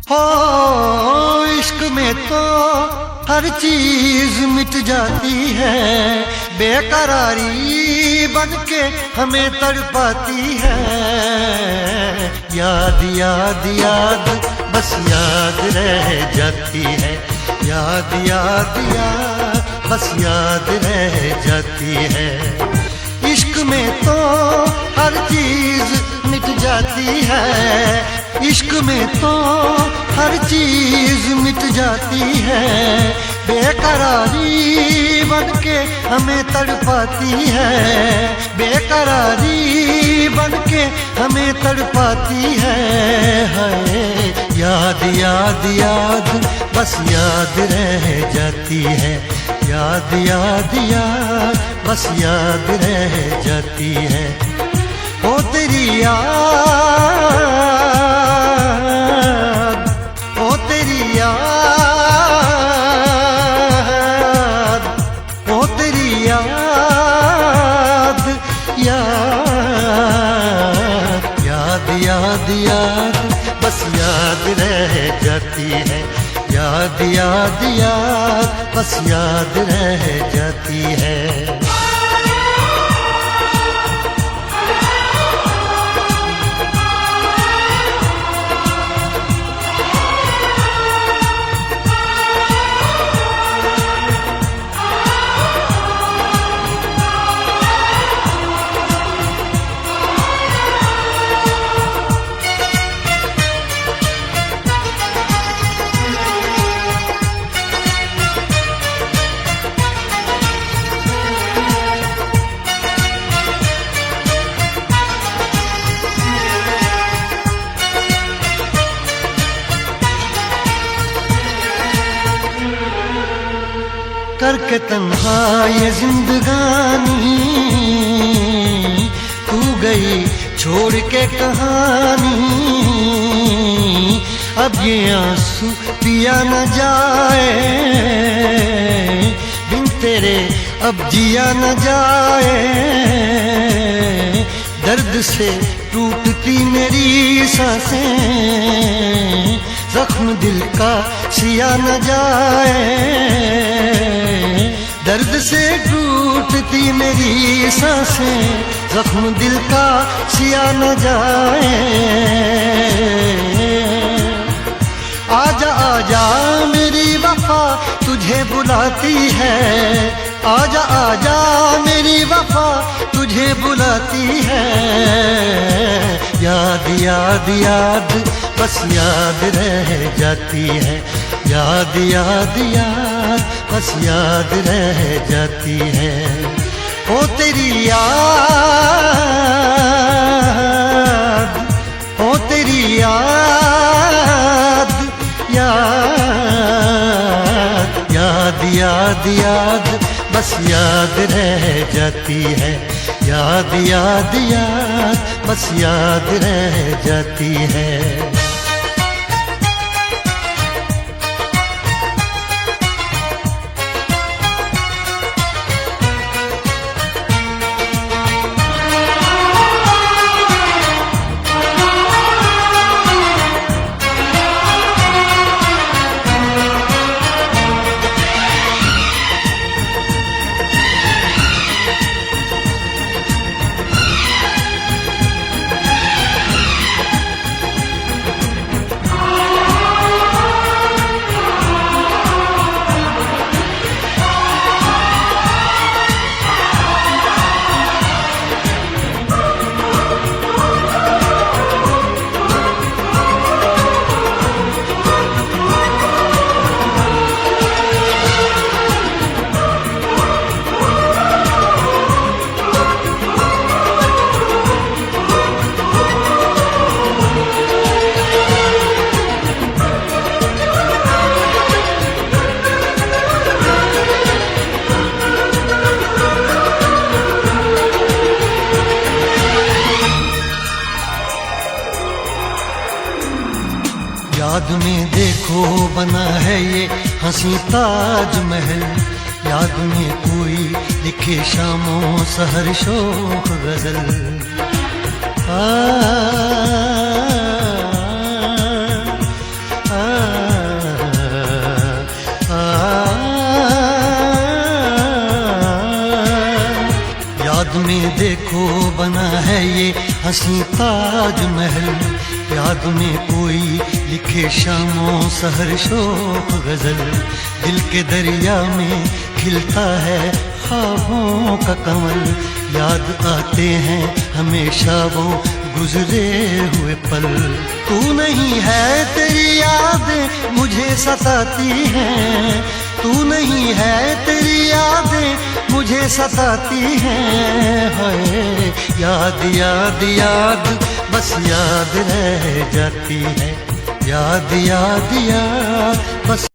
हो इश्क में तो हर चीज मिट जाती है, बेकरारी बन के हमें तड़पाती है। याद याद याद बस याद रह जाती है, याद याद याद बस याद रह जाती है। इश्क में तो हर चीज मिट जाती है, इश्क में तो हर चीज मिट जाती है, बेकरारी बन के हमें तड़पाती है, बेकरारी बन के हमें तड़पाती है। हाय याद याद याद बस याद रह जाती है, याद याद याद बस याद रह जाती है। ओ तेरी याद, ओ तेरी याद, ओ तेरी याद, याद याद याद याद बस याद रह जाती है, याद याद याद बस याद रह जाती है। करके तन्हा ये जिंदगानी तू गई छोड़ के कहानी, अब ये आंसू पिया न जाए बिन तेरे, अब जिया न जाए। दर्द से टूटती मेरी सांसें, जख्म दिल का सिया न जाए। दर्द से टूटती मेरी सांसें, जख्म दिल का सिया न जाए। आजा आजा मेरी वफा तुझे बुलाती है, आजा आजा मेरी वफा तुझे बुलाती है। याद याद याद बस याद रह जाती है, याद याद याद बस याद रह जाती है। ओ तेरी याद, ओ तेरी याद, याद याद याद याद बस याद रह जाती है, याद याद याद बस याद रह जाती है। याद में देखो बना है ये हंसी ताजमहल, याद में कोई लिखे शामों सहर शोक गजल। आ, आ, आ, देखो बना है ये हंसी ताज महल, याद में कोई लिखे शामों सहर शोक गजल, दिल के दरिया में खिलता है ख्वाबों का कमल, याद आते हैं हमेशा वो गुजरे हुए पल। तू नहीं है तेरी यादें मुझे सताती हैं, तू नहीं है तेरी यादें मुझे सताती हैं, हाय याद याद याद बस याद रह जाती है, याद याद याद बस